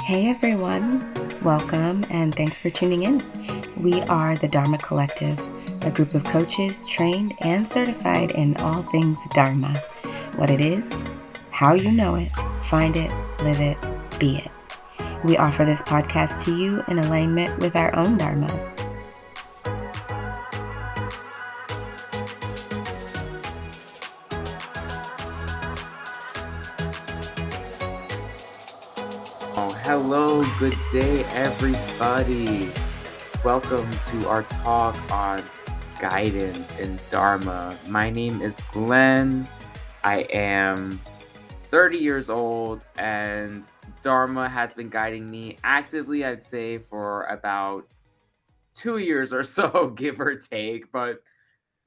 Hey everyone, welcome and thanks for tuning in. We are the Dharma Collective, a group of coaches trained and certified in all things Dharma. What it is, how you know it, find it, live it, be it. We offer this podcast to you in alignment with our own Dharmas. Hello, good day, everybody. Welcome to our talk on guidance in Dharma. My name is Glenn. I am 30 years old, and Dharma has been guiding me actively, I'd say, for about 2 years or so, give or take, but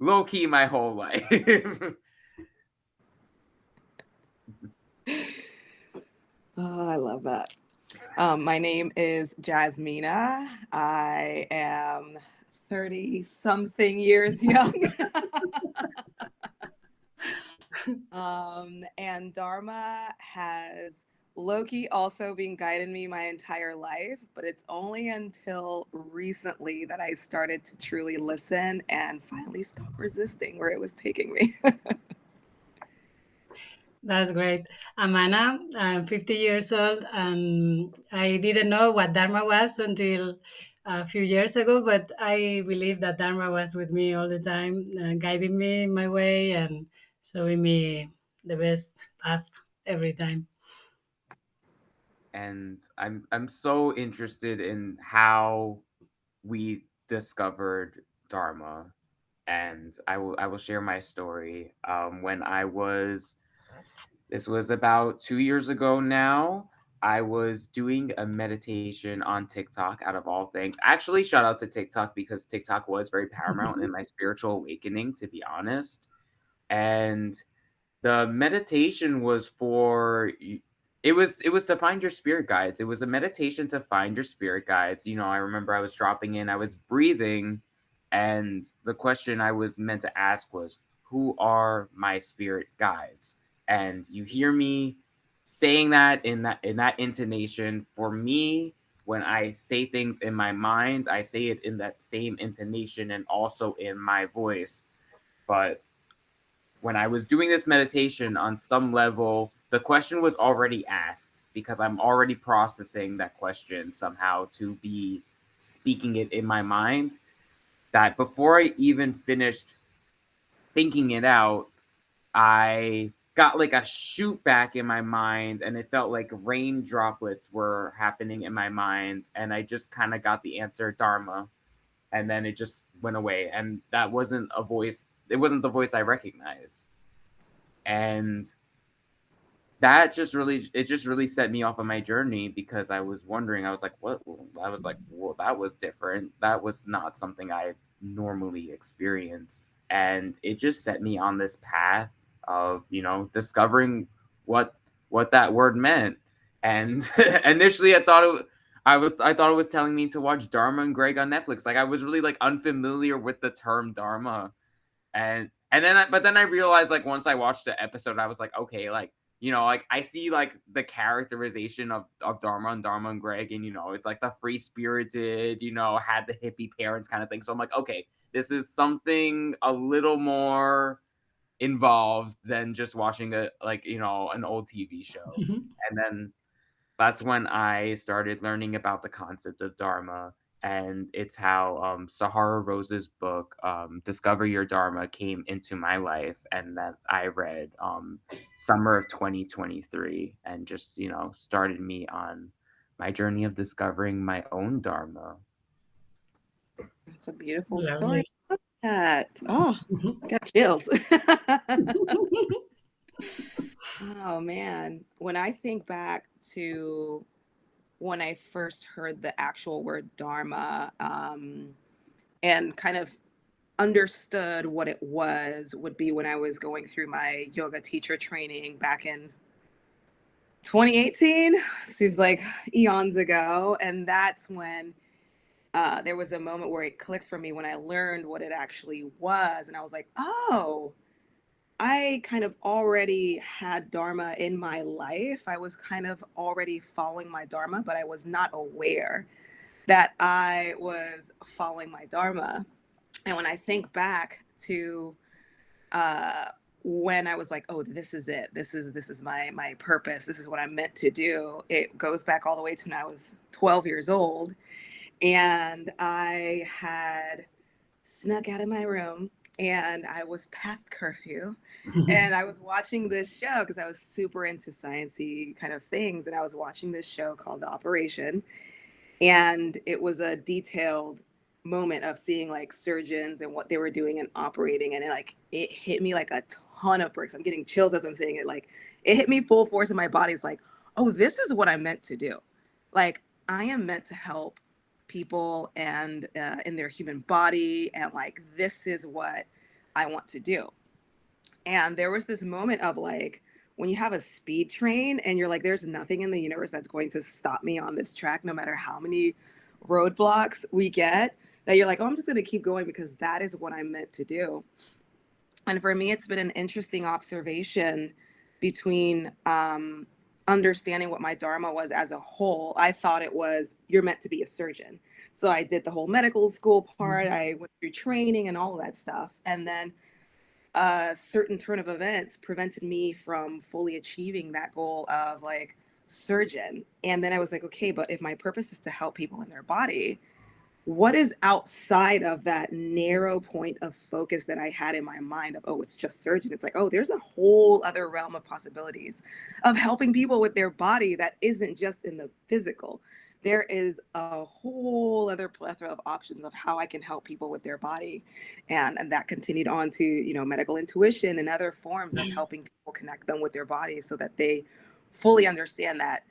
low key my whole life. Oh, I love that. My name is Jasmina. I am 30-something years young. And Dharma has low-key also been guiding me my entire life, but it's only until recently that I started to truly listen and finally stop resisting where it was taking me. That's great. I'm Anna. I'm 50 years old, and I didn't know what Dharma was until a few years ago, but I believe that Dharma was with me all the time, guiding me my way and showing me the best path every time. And I'm so interested in how we discovered Dharma, and I will share my story. When this was about 2 years ago now. I was doing a meditation on TikTok, out of all things. Actually, shout out to TikTok because TikTok was very paramount in my spiritual awakening, to be honest. And the meditation was it was to find your spirit guides. It was a meditation to find your spirit guides. I remember I was dropping in, I was breathing, and the question I was meant to ask was, who are my spirit guides? And you hear me saying that in that intonation. For me, when I say things in my mind, I say it in that same intonation and also in my voice. But when I was doing this meditation, on some level, the question was already asked because I'm already processing that question somehow to be speaking it in my mind. That before I even finished thinking it out, I got like a shoot back in my mind, and it felt like rain droplets were happening in my mind. And I just kind of got the answer, Dharma. And then it just went away. And that wasn't a voice, it wasn't the voice I recognized. And it just really set me off on my journey, because I was wondering, I was like, what? I was like, well, that was different. That was not something I normally experienced. And it just set me on this path of, discovering what that word meant. And initially I thought it was telling me to watch Dharma and Greg on Netflix. Like, I was really like unfamiliar with the term Dharma. But then I realized, like, once I watched the episode, I was like, okay, like, like, I see like the characterization of Dharma and Greg, and it's like the free spirited, had the hippie parents kind of thing. So I'm like, okay, this is something a little more involved than just watching an old TV show. And then that's when I started learning about the concept of Dharma. And it's how Sahara Rose's book, Discover Your Dharma, came into my life, and that I read summer of 2023, and just, started me on my journey of discovering my own Dharma. It's a beautiful Lovely. story. That. Oh, got chills. Oh man, when I think back to when I first heard the actual word Dharma, and kind of understood what it was, would be when I was going through my yoga teacher training back in 2018. Seems like eons ago. And that's when there was a moment where it clicked for me when I learned what it actually was. And I was like, oh, I I kind of already had Dharma in my life. I was kind of already following my Dharma, but I was not aware that I was following my Dharma. And when I think back to uh, when I was like, oh, this is it. This is my purpose. This is what I'm meant to do. It goes back all the way to when I was 12 years old, and I had snuck out of my room, and I was past curfew, and I was watching this show because I was super into sciencey kind of things, and I was watching this show called The Operation, and it was a detailed moment of seeing like surgeons and what they were doing and operating, and it hit me like a ton of bricks. I'm getting chills as I'm saying it. Like, it hit me full force in my body. It's like, oh, this is what I'm meant to do. Like, I am meant to help people and in their human body, and like, this is what I want to do. And there was this moment of like, when you have a speed train and you're like, there's nothing in the universe that's going to stop me on this track, no matter how many roadblocks we get, that you're like, oh, I'm just going to keep going because that is what I'm meant to do. And for me, it's been an interesting observation between understanding what my Dharma was as a whole. I thought it was, you're meant to be a surgeon. So I did the whole medical school part. I went through training and all of that stuff. And then a certain turn of events prevented me from fully achieving that goal of like surgeon. And then I was like, okay, but if my purpose is to help people in their body, what is outside of that narrow point of focus that I had in my mind of, oh, it's just surgeon? It's like, oh, there's a whole other realm of possibilities of helping people with their body that isn't just in the physical. There is a whole other plethora of options of how I can help people with their body. And that continued on to, medical intuition and other forms of helping people connect them with their bodies so that they fully understand that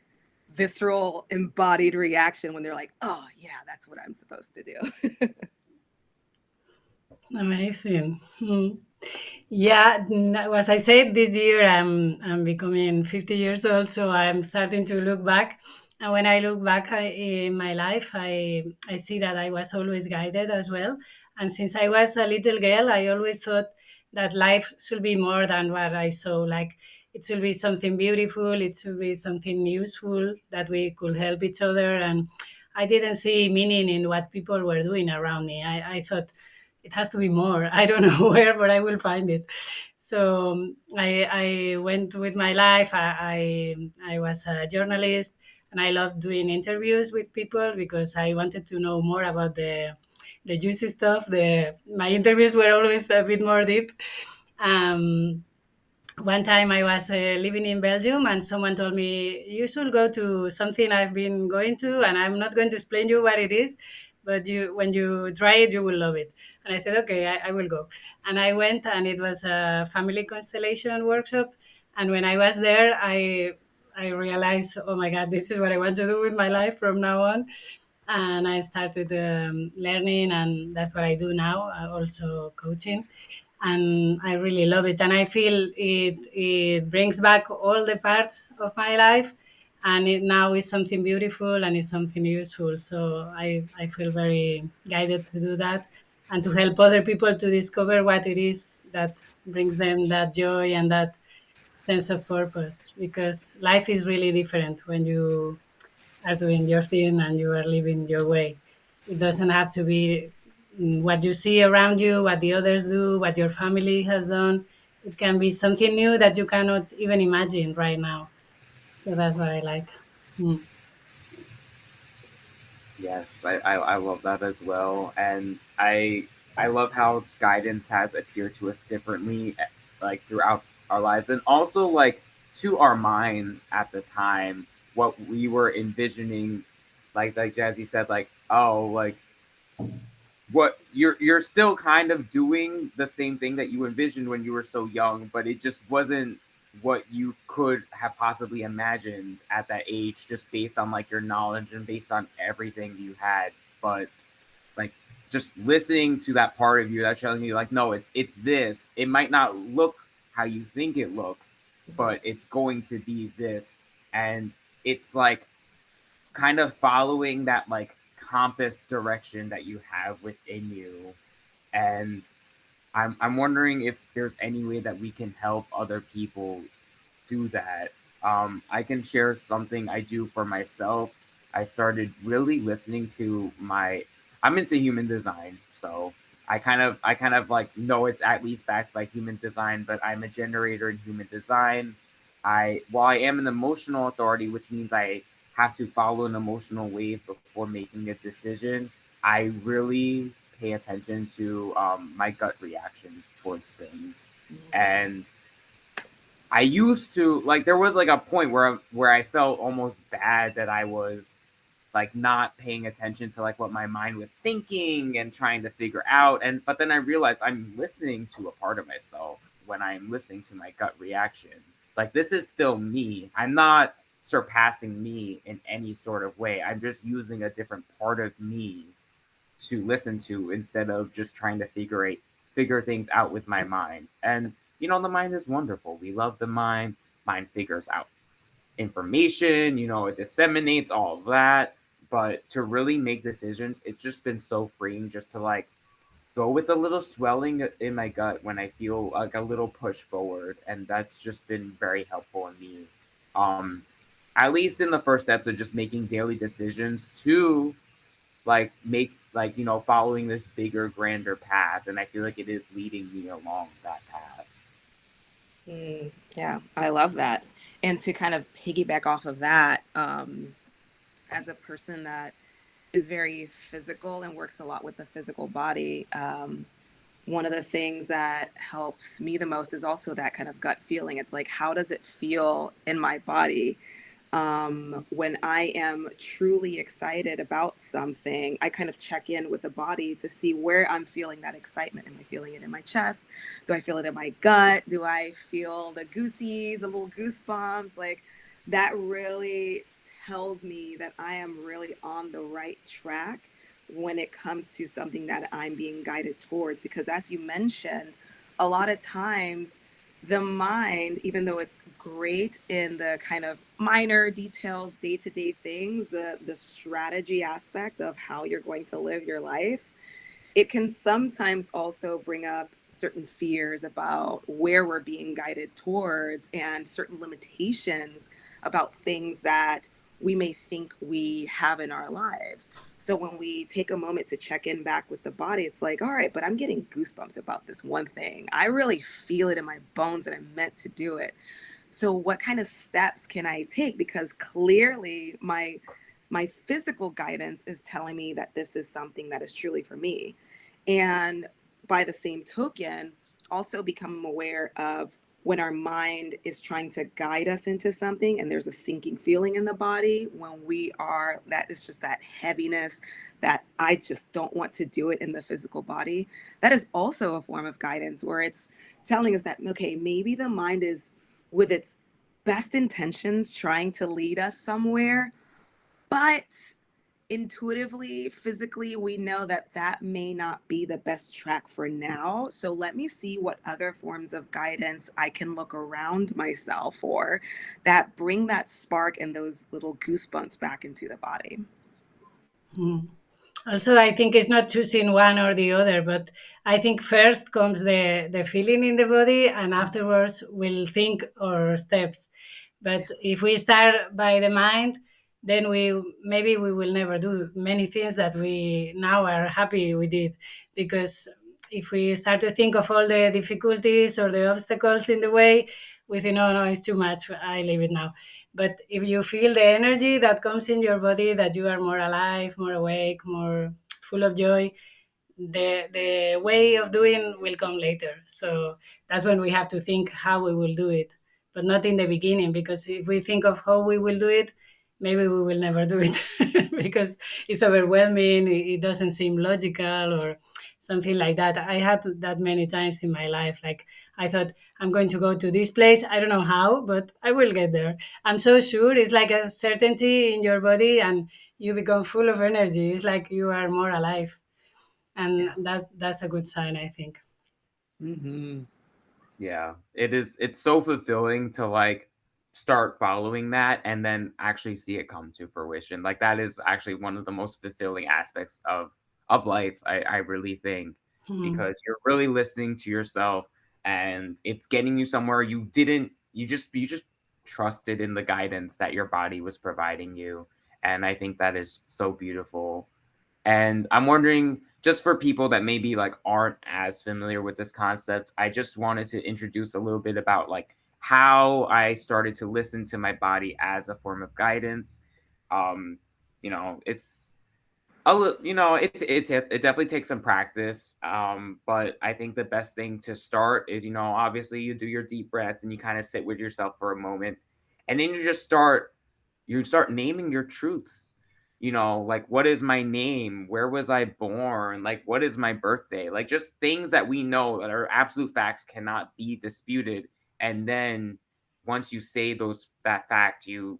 visceral embodied reaction when they're like, oh yeah, that's what I'm supposed to do. Amazing. Yeah, as I said, this year I'm becoming 50 years old, so I'm starting to look back. And when I look back in my life, I see that I was always guided as well. And since I was a little girl, I always thought that life should be more than what I saw. Like, it should be something beautiful, it should be something useful, that we could help each other. And I didn't see meaning in what people were doing around me. I thought it has to be more. I don't know where, but I will find it. So I went with my life. I was a journalist, and I loved doing interviews with people because I wanted to know more about the juicy stuff. My interviews were always a bit more deep. Um, One time I was living in Belgium, and someone told me, you should go to something I've been going to, and I'm not going to explain you what it is, but when you try it, you will love it. And I said, okay, I will go. And I went, and it was a family constellation workshop. And when I was there, I realized, oh my God, this is what I want to do with my life from now on. And I started learning, and that's what I do now, also coaching. And I really love it. And I feel it brings back all the parts of my life, and it now is something beautiful and it's something useful. So I feel very guided to do that and to help other people to discover what it is that brings them that joy and that sense of purpose, because life is really different when you are doing your thing and you are living your way. It doesn't have to be what you see around you, what the others do, what your family has done. It can be something new that you cannot even imagine right now. So that's what I like. Mm. Yes, I love that as well, and I love how guidance has appeared to us differently, like throughout our lives, and also like to our minds at the time, what we were envisioning, like Jazzy said, like, oh, like what you're still kind of doing the same thing that you envisioned when you were so young, but it just wasn't what you could have possibly imagined at that age, just based on like your knowledge and based on everything you had. But like just listening to that part of you that's telling you like, no, it's this. It might not look how you think it looks, but it's going to be this. And it's like kind of following that like compass direction that you have within you, and I'm wondering if there's any way that we can help other people do that. I can share something I do for myself. I started really listening to my. I'm into human design, so I kind of like know it's at least backed by human design, but I'm a generator in human design. While I am an emotional authority, which means I have to follow an emotional wave before making a decision, I really pay attention to my gut reaction towards things. Mm. And I used to like there was like a point where I felt almost bad that I was like not paying attention to like what my mind was thinking and trying to figure out, and but then I realized I'm listening to a part of myself when I'm listening to my gut reaction. Like this is still me. I'm not surpassing me in any sort of way. I'm just using a different part of me to listen to instead of just trying to figure things out with my mind. And the mind is wonderful. We love the mind. Mind figures out information, it disseminates all of that. But to really make decisions, it's just been so freeing just to like go with a little swelling in my gut when I feel like a little push forward. And that's just been very helpful in me. Um, at least in the first steps of just making daily decisions to like make like following this bigger grander path, and I feel like it is leading me along that path. Mm, yeah, I love that. And to kind of piggyback off of that, as a person that is very physical and works a lot with the physical body, one of the things that helps me the most is also that kind of gut feeling. It's like, how does it feel in my body? When I am truly excited about something, I kind of check in with the body to see where I'm feeling that excitement. Am I feeling it in my chest? Do I feel it in my gut? Do I feel the goosies, the little goosebumps? Like that really tells me that I am really on the right track when it comes to something that I'm being guided towards. Because as you mentioned, a lot of times the mind, even though it's great in the kind of minor details, day-to-day things, the strategy aspect of how you're going to live your life, it can sometimes also bring up certain fears about where we're being guided towards and certain limitations about things that we may think we have in our lives. So when we take a moment to check in back with the body, it's like, all right, but I'm getting goosebumps about this one thing. I really feel it in my bones that I'm meant to do it. So what kind of steps can I take? Because clearly my physical guidance is telling me that this is something that is truly for me. And by the same token, also become aware of when our mind is trying to guide us into something and there's a sinking feeling in the body when we are, that is just that heaviness that I just don't want to do it in the physical body. That is also a form of guidance where it's telling us that, okay, maybe the mind is with its best intentions trying to lead us somewhere, but intuitively, physically, we know that that may not be the best track for now. So let me see what other forms of guidance I can look around myself for that bring that spark and those little goosebumps back into the body. Mm. Also, I think it's not choosing one or the other, but I think first comes the feeling in the body, and afterwards we'll think our steps. But if we start by the mind, then we will never do many things that we now are happy we did, because if we start to think of all the difficulties or the obstacles in the way, we think, no, no, it's too much. I leave it now. But if you feel the energy that comes in your body, that you are more alive, more awake, more full of joy, the way of doing will come later. So that's when we have to think how we will do it, but not in the beginning, because if we think of how we will do it, maybe we will never do it because it's overwhelming. It doesn't seem logical or something like that. I had that many times in my life. Like I thought, I'm going to go to this place. I don't know how, but I will get there. I'm so sure. It's like a certainty in your body, and you become full of energy. It's like you are more alive, and Yeah. that's a good sign, I think. Mm-hmm. Yeah, it's so fulfilling to like start following that and then actually see it come to fruition. Like that is actually one of the most fulfilling aspects of life, I really think. Mm. because you're really listening to yourself, and it's getting you somewhere you didn't you just trusted in the guidance that your body was providing you. And I think that is so beautiful. And I'm wondering, just for people that maybe like aren't as familiar with this concept, I just wanted to introduce a little bit about like how I started to listen to my body as a form of guidance. Um, it's it definitely takes some practice. But I think the best thing to start is, obviously you do your deep breaths and you kind of sit with yourself for a moment, and then you start naming your truths. Like, what is my name? Where was I born? Like, what is my birthday? Like, just things that we know that are absolute facts, cannot be disputed. And then once you say that fact, you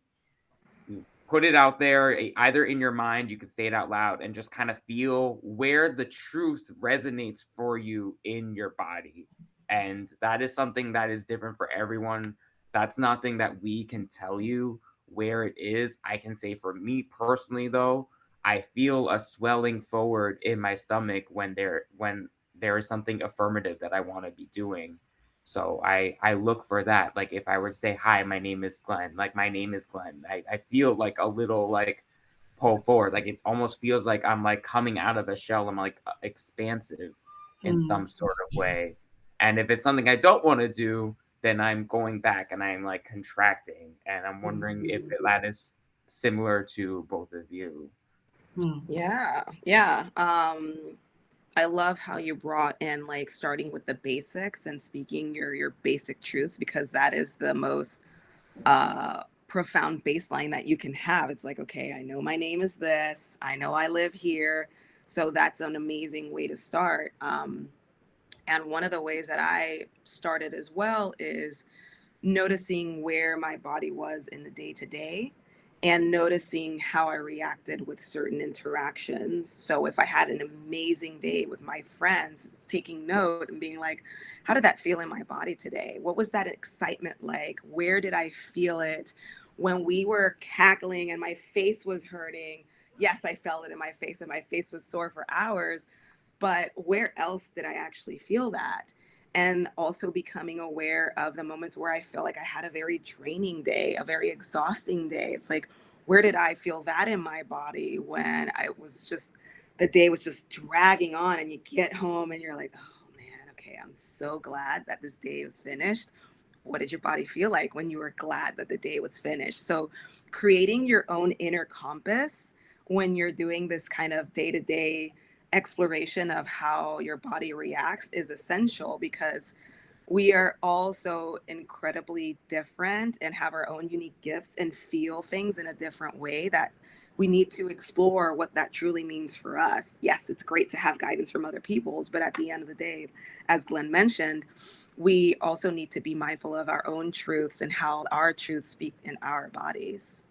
put it out there, either in your mind, you could say it out loud, and just kind of feel where the truth resonates for you in your body. And that is something that is different for everyone. That's nothing that we can tell you where it is. I can say for me personally, though, I feel a swelling forward in my stomach when there is something affirmative that I want to be doing. So I look for that. Like, if I were to say, "Hi, my name is Glenn," like, my name is Glenn, I feel like a little like pull forward. Like, it almost feels like I'm like coming out of a shell. I'm like expansive in Mm. some sort of way. And if it's something I don't want to do, then I'm going back and I'm like contracting. And I'm wondering if Mhm. that is similar to both of you. Mm. Yeah, yeah. I love how you brought in like starting with the basics and speaking your basic truths, because that is the most profound baseline that you can have. It's like, okay, I know my name is this, I know I live here. So that's an amazing way to start. And one of the ways that I started as well is noticing where my body was in the day to day and noticing how I reacted with certain interactions. So if I had an amazing day with my friends, it's taking note and being like, how did that feel in my body today? What was that excitement like? Where did I feel it? When we were cackling and my face was hurting, yes, I felt it in my face and my face was sore for hours, but where else did I actually feel that? And also becoming aware of the moments where I felt like I had a very draining day, a very exhausting day. It's like, where did I feel that in my body when I was just, the day was just dragging on, and you get home and you're like, oh man, okay, I'm so glad that this day was finished. What did your body feel like when you were glad that the day was finished? So, creating your own inner compass when you're doing this kind of day to day exploration of how your body reacts is essential, because we are all so incredibly different and have our own unique gifts and feel things in a different way, that we need to explore what that truly means for us. Yes, it's great to have guidance from other people's, but at the end of the day, as Glenn mentioned, we also need to be mindful of our own truths and how our truths speak in our bodies.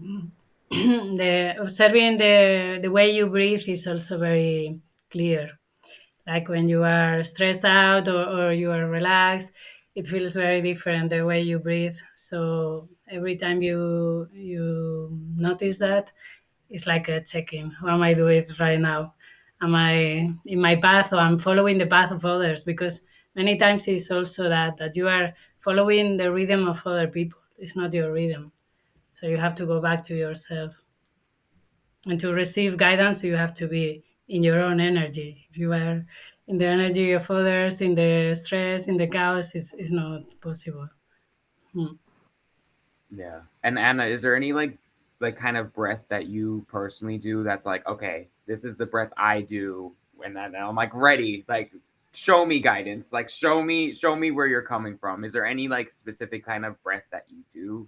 Mm. The observing the way you breathe is also very clear. Like when you are stressed out, or you are relaxed, it feels very different the way you breathe. So every time you notice that, it's like a check-in. How am I doing right now? Am I in my path, or I'm following the path of others? Because many times it's also that you are following the rhythm of other people. It's not your rhythm. So you have to go back to yourself. And to receive guidance, you have to be in your own energy. If you are in the energy of others, in the stress, in the chaos, is not possible. Hmm. Yeah. And Anna, is there any like kind of breath that you personally do that's like, okay, this is the breath I do, and then I'm like ready, like, show me guidance, like, show me where you're coming from. Is there any like specific kind of breath that you do?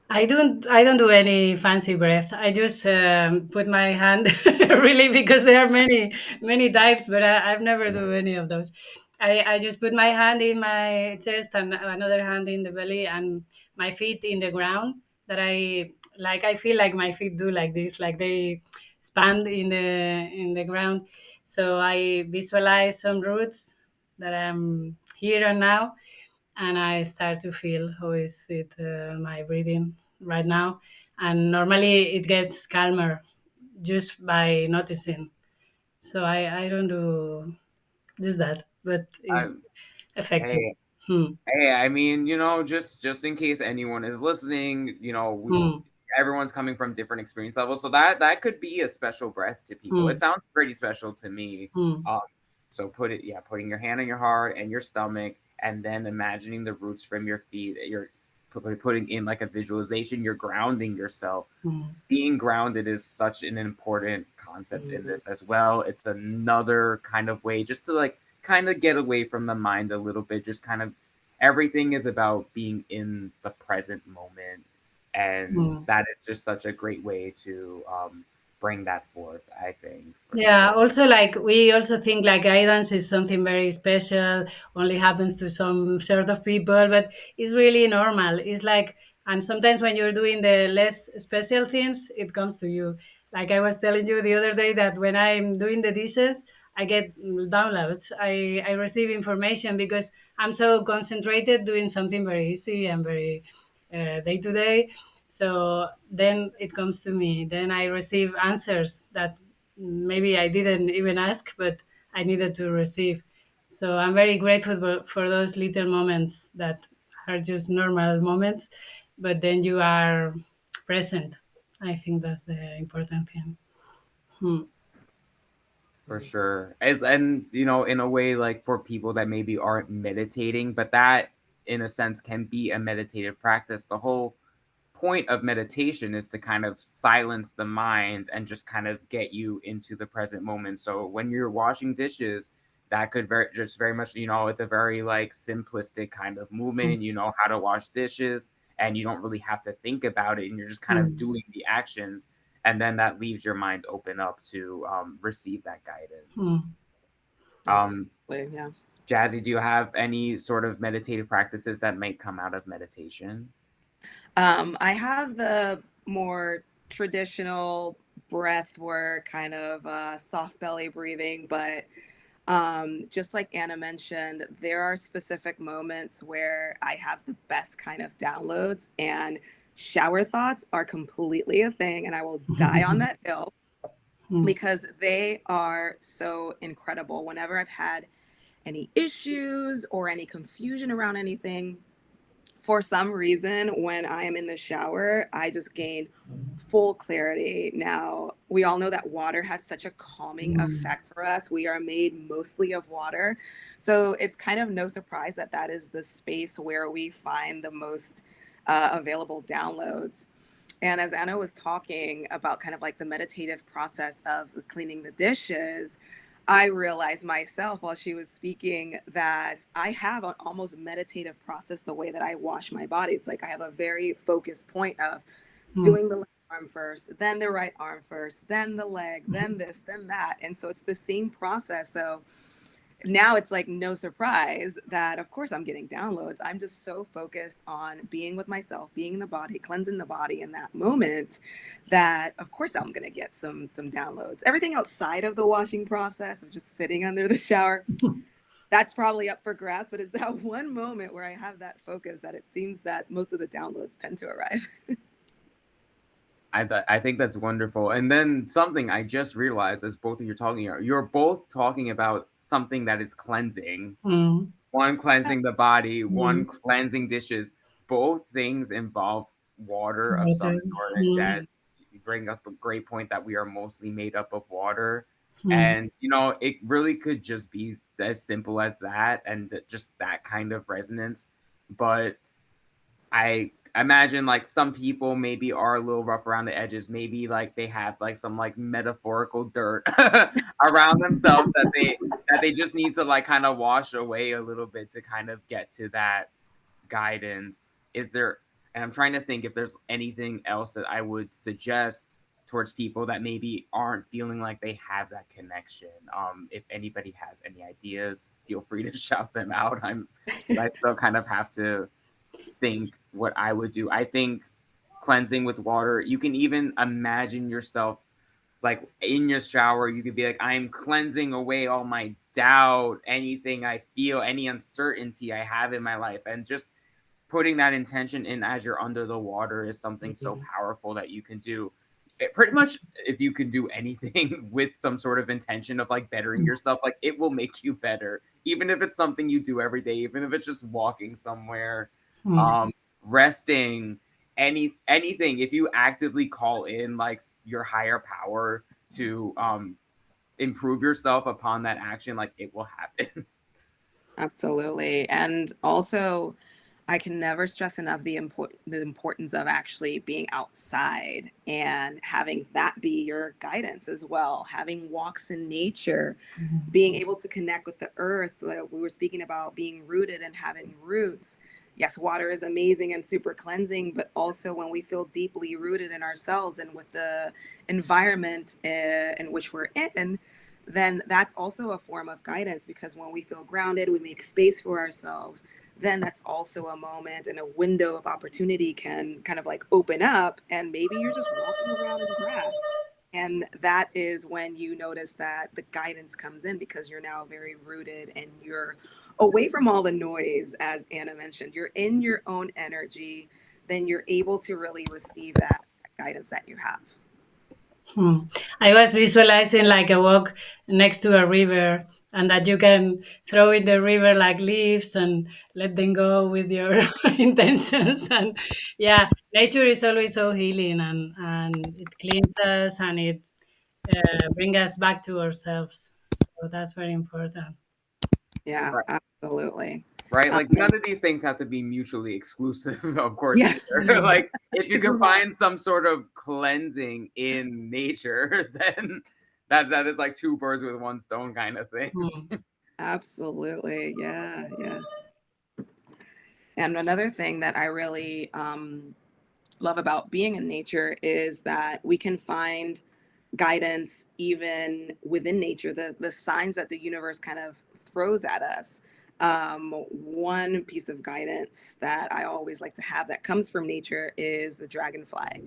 I don't do any fancy breath. I just put my hand really, because there are many types, but I've never do any of those. I just put my hand in my chest and another hand in the belly and my feet in the ground. That I feel like my feet do like this, like they expand in the ground. So I visualize some roots that I'm here and now, and I start to feel how is it my breathing right now. And normally it gets calmer just by noticing. So I don't do just that, but I, it's effective. hey, Hmm. Hey, I mean, just in case anyone is listening, Hmm. everyone's coming from different experience levels, so that could be a special breath to people. It Hmm. sounds pretty special to me. Hmm. Um, so putting your hand on your heart and your stomach, and then imagining the roots from your feet. You're putting in like a visualization. You're grounding yourself. Hmm. Being grounded is such an important concept in Mhm. this as well. It's another kind of way just to like kind of get away from the mind a little bit, just kind of everything is about being in the present moment. And Hmm. that is just such a great way to bring that forth, I think, for Yeah, sure. also like we also think like guidance is something very special, only happens to some sort of people, but it's really normal. It's like, and sometimes when you're doing the less special things, it comes to you. Like I was telling you the other day that when I'm doing the dishes, I get downloads. I receive information because I'm so concentrated doing something very easy and very day to day. So then it comes to me. Then I receive answers that maybe I didn't even ask, but I needed to receive. So I'm very grateful for those little moments that are just normal moments, but then you are present. I think that's the important thing. Hmm. For sure. And in a way, like for people that maybe aren't meditating, but that in a sense can be a meditative practice. The whole point of meditation is to kind of silence the mind and just kind of get you into the present moment. So when you're washing dishes, that could very much, it's a very like simplistic kind of Hmm. movement. You know how to wash dishes and you don't really have to think about it and you're just kind of Hmm. doing the actions. And then that leaves your mind open up to receive that guidance. Hmm. Um, Absolutely. Yeah. Jazzy, do you have any sort of meditative practices that might come out of meditation? I have the more traditional breath work, kind of soft belly breathing, but just like Anna mentioned, there are specific moments where I have the best kind of downloads, and shower thoughts are completely a thing, and I will die on that hill Hmm. because they are so incredible. Whenever I've had any issues or any confusion around anything, for some reason, when I am in the shower, I just gain full clarity. Now, we all know that water has such a calming Hmm. effect for us. We are made mostly of water. So it's kind of no surprise that that is the space where we find the most available downloads. And as Anna was talking about kind of like the meditative process of cleaning the dishes, I realized myself while she was speaking that I have an almost meditative process the way that I wash my body. It's like I have a very focused point of Hmm. doing the left arm first, then the right arm first, then the leg, then this, then that. And so it's the same process. So now it's like no surprise that of course I'm getting downloads. I'm just so focused on being with myself, being in the body, cleansing the body in that moment, that of course I'm going to get some downloads. Everything outside of the washing process of just sitting under the shower, that's probably up for grabs, but it's that one moment where I have that focus that it seems that most of the downloads tend to arrive. I think that's wonderful. And then something I just realized as both of you are talking about, you're both talking about something that is cleansing. Hmm. One cleansing the body, Hmm. one cleansing dishes. Both things involve water of Water. some sort. And Hmm. Jazz, you bring up a great point that we are mostly made up of water. Hmm. And it really could just be as simple as that and just that kind of resonance. But I imagine like some people maybe are a little rough around the edges. Maybe like they have like some like metaphorical dirt around themselves that they just need to like kind of wash away a little bit to kind of get to that guidance. Is there, and I'm trying to think if there's anything else that I would suggest towards people that maybe aren't feeling like they have that connection. If anybody has any ideas, feel free to shout them out. Because I still kind of have to think what I would do. I think cleansing with water, you can even imagine yourself like in your shower. You could be like, I'm cleansing away all my doubt, anything I feel, any uncertainty I have in my life. And just putting that intention in as you're under the water is something so Mhm. powerful that you can do. pretty much if you could do anything with some sort of intention of like bettering yourself, like it will make you better, even if it's something you do every day, even if it's just walking somewhere, Mm. um resting, anything. If you actively call in like your higher power to improve yourself upon that action, like it will happen. Absolutely. And also, I can never stress enough the importance of actually being outside and having that be your guidance as well. Having walks in nature, being able to connect with the earth. Like we were speaking about being rooted and having roots. Yes, water is amazing and super cleansing, but also when we feel deeply rooted in ourselves and with the environment in which we're in, then that's also a form of guidance, because when we feel grounded, we make space for ourselves, then that's also a moment and a window of opportunity can kind of like open up, and maybe you're just walking around in grass, and that is when you notice that the guidance comes in, because you're now very rooted and you're away from all the noise. As Anna mentioned, you're in your own energy, then you're able to really receive that guidance that you have. Hmm. I was visualizing like a walk next to a river, and that you can throw in the river like leaves and let them go with your intentions. And yeah, nature is always so healing, and it cleans us, and it brings us back to ourselves. So that's very important. Yeah, absolutely. Right? Um, Like none of these things have to be mutually exclusive, of course, yeah, either. Like if you can agree. find some sort of cleansing in nature, then that is like two birds with one stone kind of thing. Hmm. Absolutely. Yeah, yeah. And another thing that I really love about being in nature is that we can find guidance even within nature, the signs that the universe kind of throws at us. One piece of guidance that I always like to have that comes from nature is the dragonfly.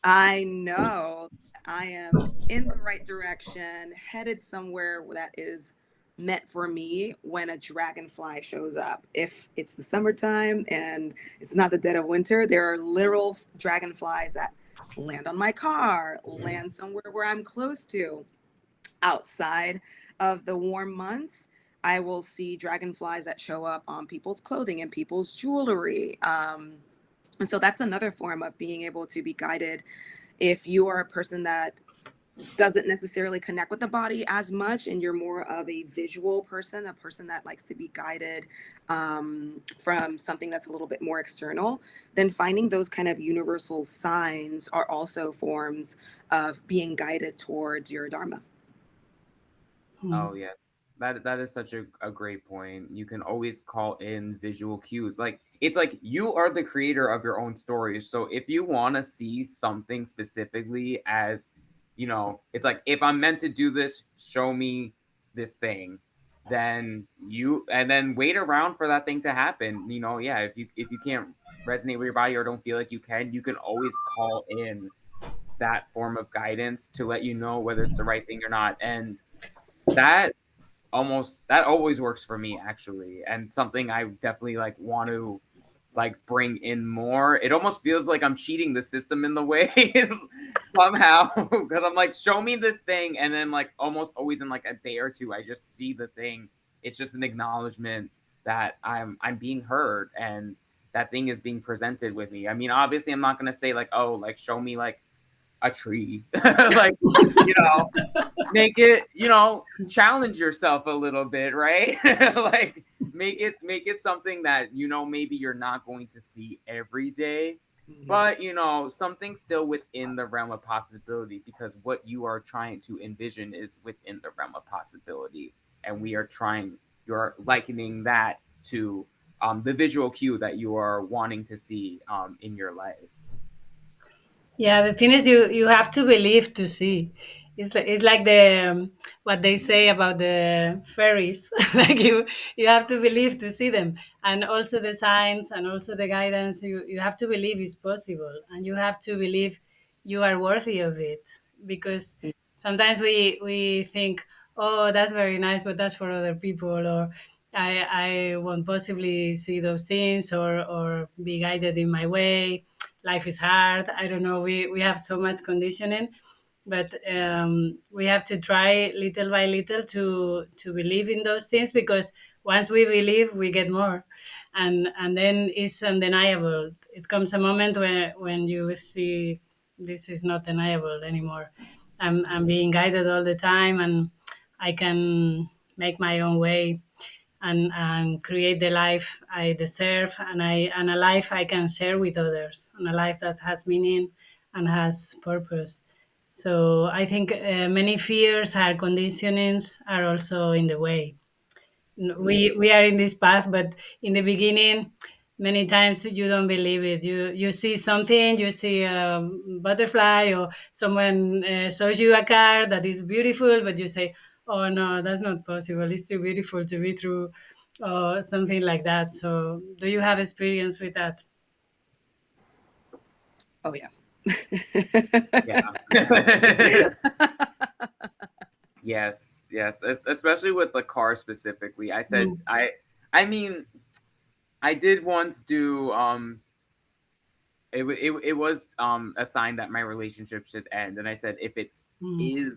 I know I am in the right direction, headed somewhere that is meant for me when a dragonfly shows up. If it's the summertime and it's not the dead of winter, there are literal dragonflies that land on my car, land somewhere where I'm close to. Outside of the warm months, I will see dragonflies that show up on people's clothing and people's jewelry. And so that's another form of being able to be guided. If you are a person that doesn't necessarily connect with the body as much and you're more of a visual person, a person that likes to be guided from something that's a little bit more external, then finding those kind of universal signs are also forms of being guided towards your dharma. Oh yes. That is such a great point. You can always call in visual cues. Like it's like you are the creator of your own stories. So if you want to see something specifically as, it's like if I'm meant to do this, show me this thing. Then you and then wait around for that thing to happen. Yeah, if you can't resonate with your body or don't feel like you can always call in that form of guidance to let you know whether it's the right thing or not. And that that always works for me actually, and something I definitely like want to like bring in more. It almost feels like I'm cheating the system in the way somehow because I'm like, show me this thing, and then like almost always in like a day or two I just see the thing. It's just an acknowledgement that I'm being heard and that thing is being presented with me. I mean, obviously I'm not going to say like, oh, like show me like a tree. Like, you know, make it, challenge yourself a little bit, right? Like make it something that, maybe you're not going to see every day, Mhm. but something still within the realm of possibility, because what you are trying to envision is within the realm of possibility. And you're likening that to the visual cue that you are wanting to see in your life. Yeah, the thing is, you have to believe to see. It's like the what they say about the fairies. Like you have to believe to see them, and also the signs and also the guidance. You have to believe is possible, and you have to believe you are worthy of it. Because sometimes we think, oh, that's very nice, but that's for other people, or I won't possibly see those things or be guided in my way. life is hard. I don't know. We have so much conditioning, but we have to try little by little to believe in those things, because once we believe, we get more, and then it's undeniable. It comes a moment when you see this is not deniable anymore. I'm being guided all the time, and I can make my own way, and create the life I deserve, and a life I can share with others, and a life that has meaning and has purpose. So I think many fears or conditionings are also in the way. We are in this path, but in the beginning, many times you don't believe it. You see something, you see a butterfly, or someone shows you a car that is beautiful, but you say, oh no, that's not possible, it's too beautiful to be true, or something like that. So do you have experience with that? Oh yeah. Yeah. Yes, especially with the car specifically. I said Mm, I mean, I did once do it was a sign that my relationship should end, and I said mm,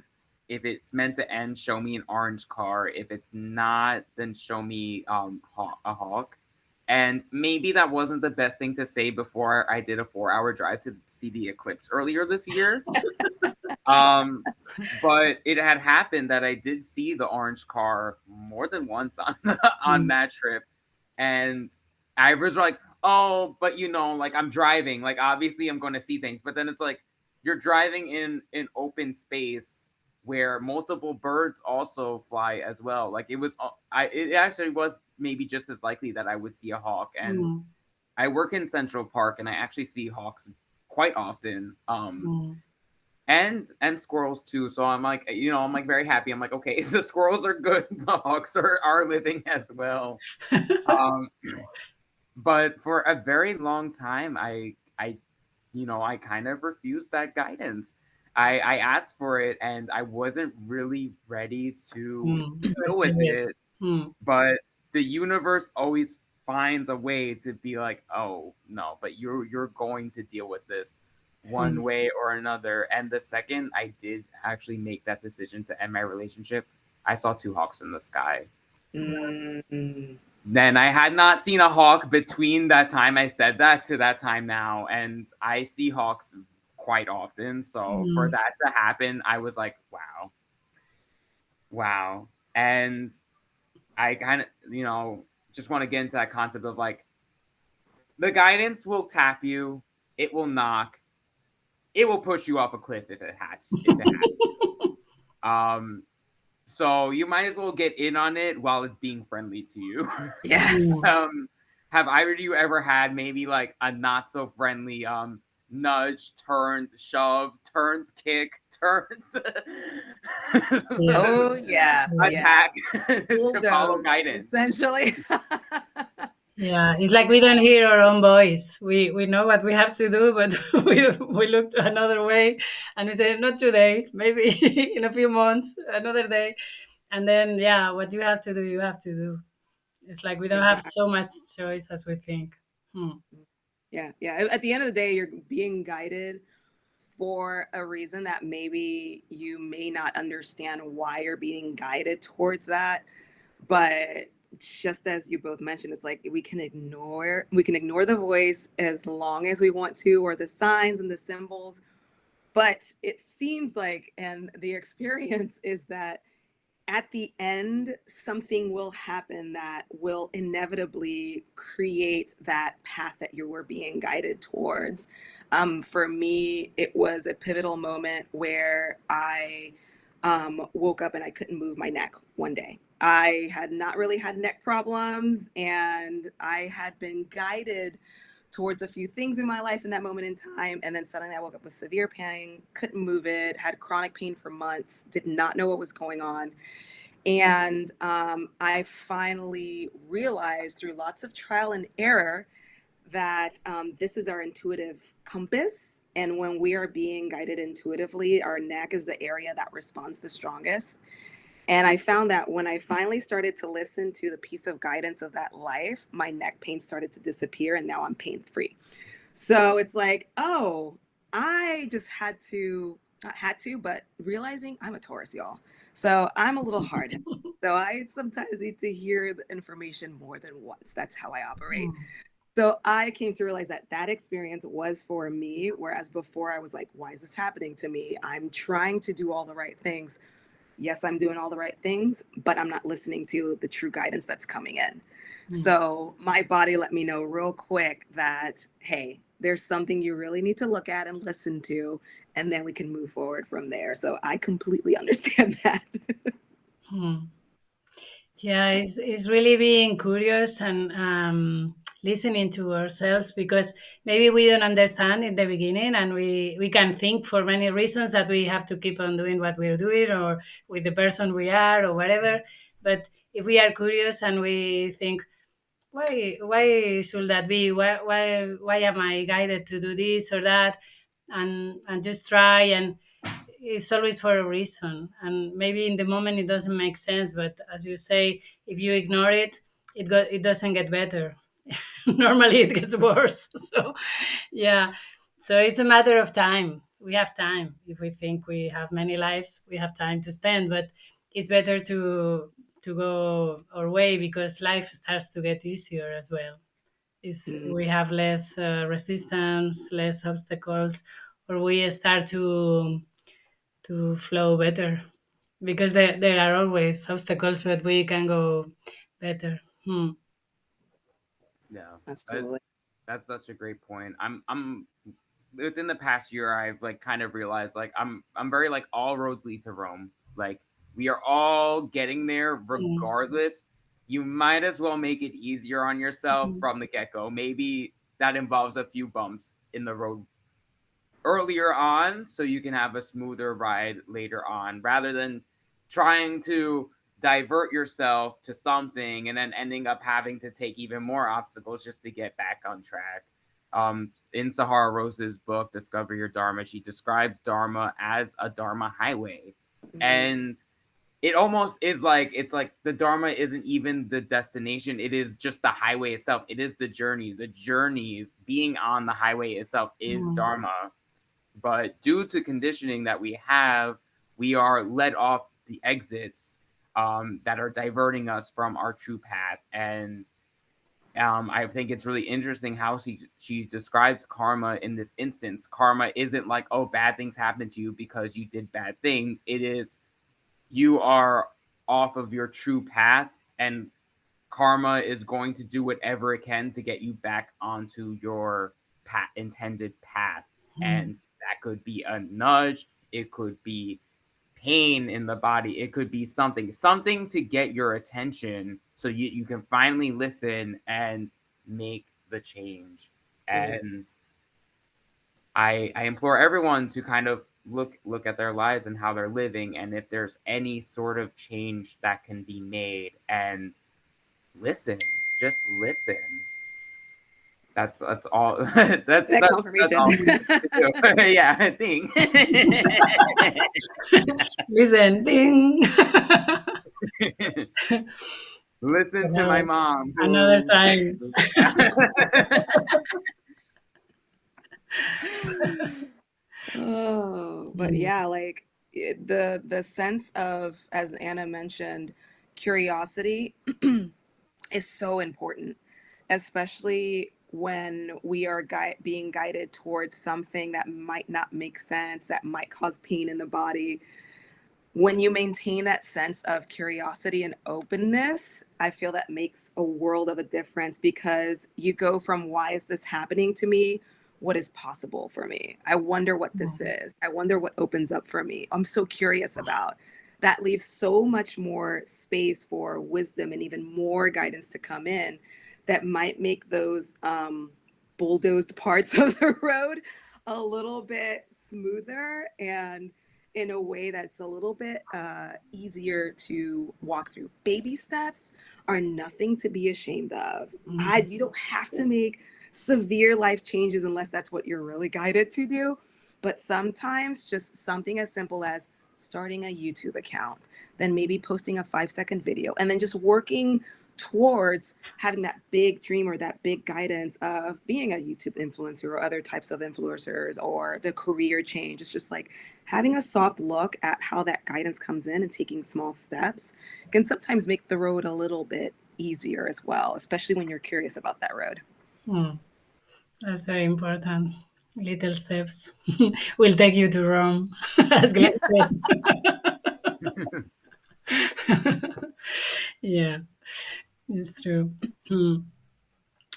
if it's meant to end, show me an orange car. If it's not, then show me a hawk. And maybe that wasn't the best thing to say before I did a 4-hour drive to see the eclipse earlier this year. Um, but it had happened that I did see the orange car more than once on on mm, that trip, and I was like, "Oh, but like I'm driving. Like obviously I'm going to see things." But then it's like you're driving in an open space where multiple birds also fly as well. Like it actually was maybe just as likely that I would see a hawk. And mm, I work in Central Park, and I actually see hawks quite often. mm. And squirrels too. So I'm like, I'm like very happy. I'm like, okay, the squirrels are good. The hawks are living as well. Um, but for a very long time, I kind of refused that guidance. I asked for it, and I wasn't really ready to deal with Receive it. it. Mm, But the universe always finds a way to be like, oh no, but you're going to deal with this one mm, way or another. And the second I did actually make that decision to end my relationship, I saw two hawks in the sky. Mm. Then I had not seen a hawk between that time I said that to that time now, and I see hawks quite often. So for mm, that to happen, I was like, wow, wow. And I kind of, just want to get into that concept of like the guidance will tap you, it will knock, it will push you off a cliff if it has to. So you might as well get in on it while it's being friendly to you. Yes. mm. um, have either of you ever had maybe like a not so friendly nudge, turned, shove, turned, kick, turned Yeah, Oh yeah. yeah. Yes. attack to follow Bulldozed, guidance? essentially. Yeah, it's like we Yeah. don't hear our own voice. We know what we have to do, but we look to another way, and we say, not today, maybe in a few months, another day. And then, yeah, what you have to do, you have to do. It's like we don't have Exactly. so much choice as we think. Hmm. Yeah. Yeah. At the end of the day, you're being guided for a reason that maybe you may not understand why you're being guided towards that. But just as you both mentioned, it's like we can ignore the voice as long as we want to, or the signs and the symbols. But it seems like, and the experience is that at the end, something will happen that will inevitably create that path that you were being guided towards. For me, it was a pivotal moment where I woke up and I couldn't move my neck one day. I had not really had neck problems, and I had been guided towards a few things in my life in that moment in time. And then suddenly I woke up with severe pain, couldn't move it, had chronic pain for months, did not know what was going on. And I finally realized through lots of trial and error that this is our intuitive compass. And when we are being guided intuitively, our neck is the area that responds the strongest. And I found that when I finally started to listen to the piece of guidance of that life, my neck pain started to disappear, and now I'm pain free. So it's like, oh, I just had to, not had to, but realizing I'm a Taurus, y'all. So I'm a little hard. So I sometimes need to hear the information more than once. That's how I operate. Mm. So I came to realize that that experience was for me. Whereas before I was like, why is this happening to me? I'm trying to do all the right things. Yes, I'm doing all the right things, but I'm not listening to the true guidance that's coming in. Mm. So my body let me know real quick that, hey, there's something you really need to look at and listen to, and then we can move forward from there. So I completely understand that. Mm. Yeah, it's really being curious and listening to ourselves, because maybe we don't understand in the beginning, and we can think for many reasons that we have to keep on doing what we're doing, or with the person we are, or whatever. But if we are curious and we think, why should that be? Why am I guided to do this or that? And just try, and it's always for a reason. And maybe in the moment it doesn't make sense, but as you say, if you ignore it, it doesn't get better. Normally it gets worse. So yeah, so it's a matter of time. We have time. If we think we have many lives, we have time to spend, but it's better to go our way, because life starts to get easier as well. Is Mm, we have less resistance, less obstacles, or we start to flow better, because there are always obstacles, but we can go better. Hmm. Yeah, that, absolutely. that's such a great point. I'm within the past year, I've like kind of realized like I'm very like all roads lead to Rome. Like we are all getting there Hmm. regardless. You might as well make it easier on yourself Hmm. from the get go. Maybe that involves a few bumps in the road earlier on so you can have a smoother ride later on, rather than trying to divert yourself to something and then ending up having to take even more obstacles just to get back on track. In Sahara Rose's book Discover Your Dharma, she describes Dharma as a Dharma highway. Mm, And it almost is like it's like the Dharma isn't even the destination, it is just the highway itself. It is the journey. The journey, being on the highway itself, is Hmm. Dharma. But due to conditioning that we have, we are led off the exits that are diverting us from our true path. And I think it's really interesting how she describes karma in this instance. Karma isn't like, oh, bad things happen to you because you did bad things. It is, you are off of your true path, and karma is going to do whatever it can to get you back onto your intended path. Hmm. And that could be a nudge, it could be pain in the body, it could be something to get your attention so you can finally listen and make the change. mm, And I implore everyone to kind of look at their lives and how they're living, and if there's any sort of change that can be made, and listen, just listen. That's all. that That's confirmation. all Hmm. to do. Yeah, thing. Listen, ding. Listen to my Another, mom, another who. sign. Oh, but Hmm. yeah, like the sense of, as Anna mentioned, curiosity is so important, especially when we are being guided towards something that might not make sense, that might cause pain in the body. When you maintain that sense of curiosity and openness, I feel that makes a world of a difference, because you go from, why is this happening to me? What is possible for me? I wonder what this Hmm. is. I wonder what opens up for me. I'm so curious about. That leaves so much more space for wisdom and even more guidance to come in, that might make those bulldozed parts of the road a little bit smoother, and in a way that's a little bit easier to walk through. Baby steps are nothing to be ashamed of. Hmm. You don't have to make severe life changes unless that's what you're really guided to do. But sometimes just something as simple as starting a YouTube account, then maybe posting a 5-second video, and then just working towards having that big dream or that big guidance of being a YouTube influencer or other types of influencers or the career change. It's just like having a soft look at how that guidance comes in and taking small steps can sometimes make the road a little bit easier as well, especially when you're curious about that road. Hmm. That's very important. Little steps will take you to Rome, as Glenn said. Yeah, it's true. Hmm.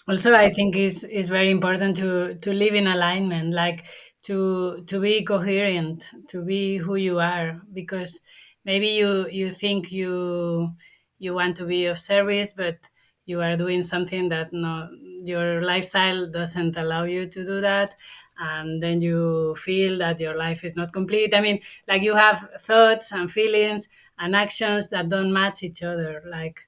Also, I think is very important to live in alignment, like to be coherent, to be who you are, because maybe you think you want to be of service, but you are doing something that no, your lifestyle doesn't allow you to do that, and then you feel that your life is not complete. I mean, like you have thoughts and feelings and actions that don't match each other, like,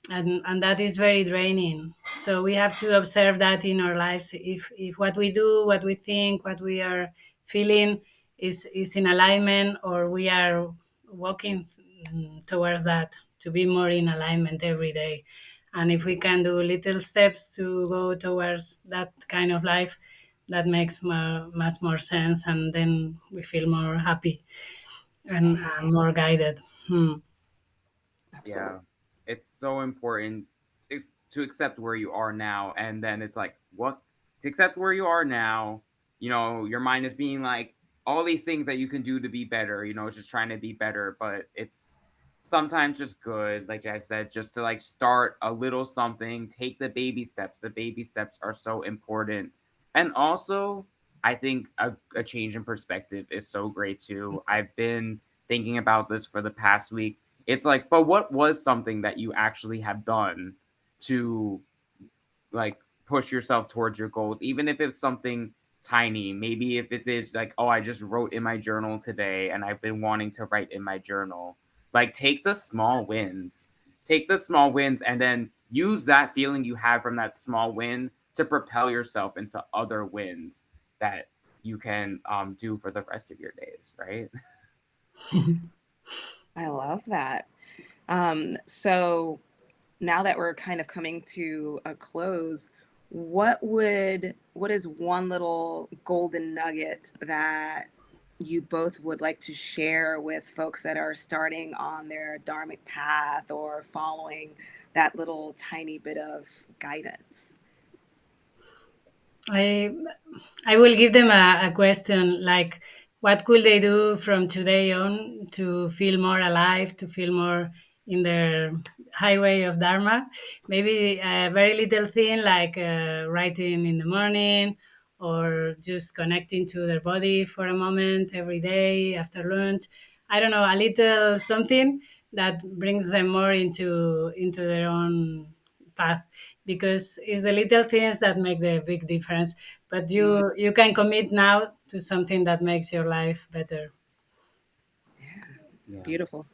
and that is very draining. So we have to observe that in our lives. If what we do, what we think, what we are feeling is in alignment, or we are walking towards that, to be more in alignment every day. And if we can do little steps to go towards that kind of life, that makes much more sense, and then we feel more happy and more guided. Hmm. Absolutely. Yeah, it's so important to accept where you are now, and then it's like, what, to accept where you are now. Your mind is being like all these things that you can do to be better. It's just trying to be better, but it's sometimes just good, like I said, just to like start a little something, take the baby steps. The baby steps are so important, and also I think a change in perspective is so great too. I've been thinking about this for the past week. It's like, but what was something that you actually have done to like push yourself towards your goals, even if it's something tiny? Maybe if it is like, oh, I just wrote in my journal today and I've been wanting to write in my journal. Like, take the small wins. Take the small wins and then use that feeling you have from that small win to propel yourself into other wins that you can do for the rest of your days, right? I love that. So now that we're kind of coming to a close, what is one little golden nugget that you both would like to share with folks that are starting on their dharmic path or following that little tiny bit of guidance? I I will give them a question like, what could they do from today on to feel more alive, to feel more in their highway of Dharma? Maybe a very little thing like writing in the morning, or just connecting to their body for a moment every day after lunch. I don't know, a little something that brings them more into their own path, because it's the little things that make the big difference. But Mm, you can commit now to something that makes your life better. yeah, Yeah. beautiful.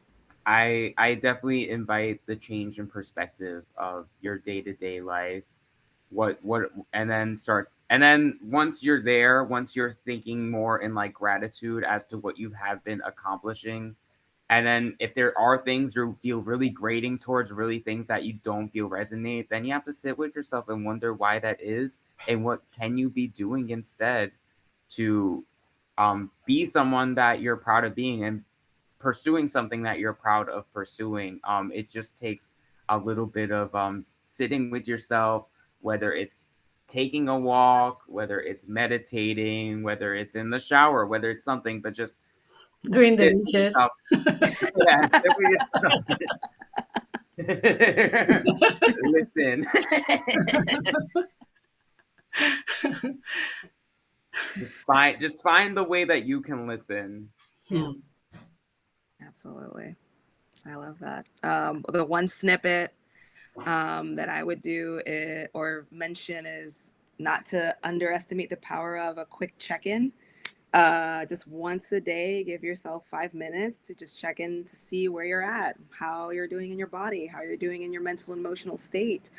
I definitely invite the change in perspective of your day-to-day life. What and then once you're there, once you're thinking more in like gratitude as to what you have been accomplishing, and then if there are things you feel really grating towards, really things that you don't feel resonate, then you have to sit with yourself and wonder why that is, and what can you be doing instead to be someone that you're proud of being, and pursuing something that you're proud of pursuing. It just takes a little bit of sitting with yourself, whether it's taking a walk, whether it's meditating, whether it's in the shower, whether it's something, but just Doing the sit with dishes. yourself. Yeah, sit with yourself. Listen. Just find the way that you can listen. Yeah, Hmm. absolutely. I love that. The one snippet that I would do or mention is not to underestimate the power of a quick check in. Just once a day, give yourself 5 minutes to just check in to see where you're at, how you're doing in your body, how you're doing in your mental and emotional state.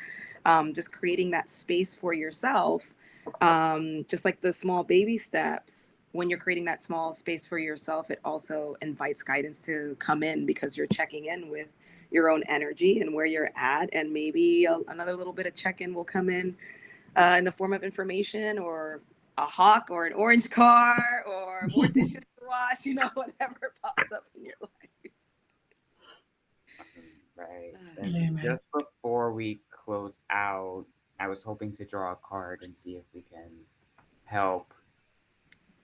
Just creating that space for yourself, just like the small baby steps. When you're creating that small space for yourself, it also invites guidance to come in because you're checking in with your own energy and where you're at. And maybe another little bit of check-in will come in the form of information, or a hawk, or an orange car, or more dishes to wash, whatever pops up in your life. Right. Amen. And just before we close out, I was hoping to draw a card and see if we can help.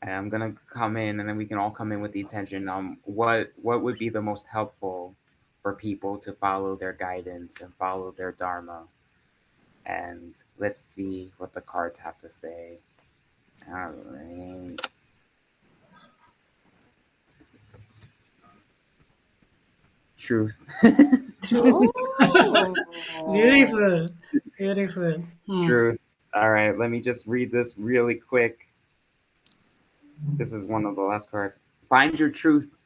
And I'm gonna come in, and then we can all come in with the intention. What would be the most helpful for people to follow their guidance and follow their dharma? And let's see what the cards have to say. All right. Truth. Truth. Oh. Beautiful. Beautiful. Truth. All right, let me just read this really quick. This is one of the last cards. Find your truth.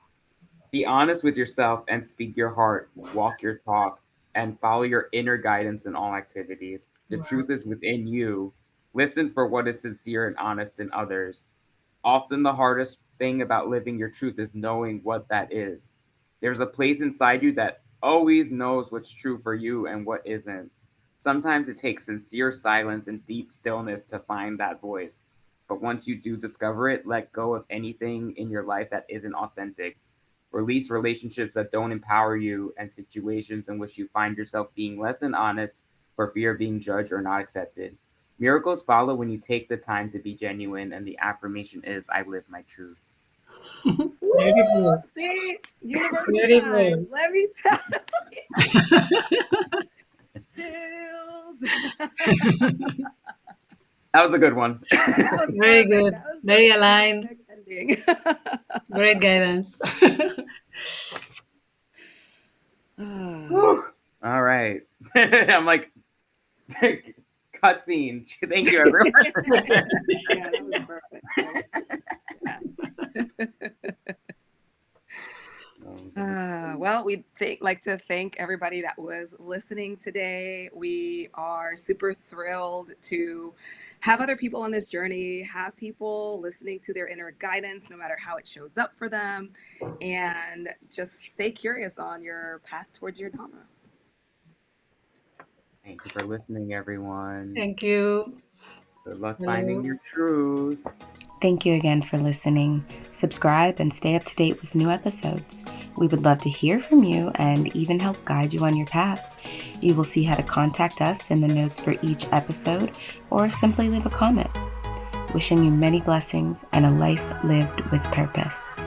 Be honest with yourself and speak your heart. Walk your talk and follow your inner guidance in all activities. The Wow. truth is within you. Listen for what is sincere and honest in others. Often the hardest thing about living your truth is knowing what that is. There's a place inside you that always knows what's true for you and what isn't. Sometimes it takes sincere silence and deep stillness to find that voice. But once you do discover it, let go of anything in your life that isn't authentic. Release relationships that don't empower you and situations in which you find yourself being less than honest for fear of being judged or not accepted. Miracles follow when you take the time to be genuine, and the affirmation is, I live my truth. Woo! See, university Beautiful. signs. Let me tell you. That was a good one. That was Very perfect. good. That was Very the aligned. perfect ending. Great guidance. Whew. All right. I'm like, cutscene. Thank you, everyone. Yeah, that was perfect. Well, we'd like to thank everybody that was listening today. We are super thrilled to have other people on this journey, have people listening to their inner guidance, no matter how it shows up for them, and just stay curious on your path towards your Dharma. Thank you for listening, everyone. Thank you. Good luck Hello. finding your truth. Thank you again for listening. Subscribe and stay up to date with new episodes. We would love to hear from you and even help guide you on your path. You will see how to contact us in the notes for each episode, or simply leave a comment. Wishing you many blessings and a life lived with purpose.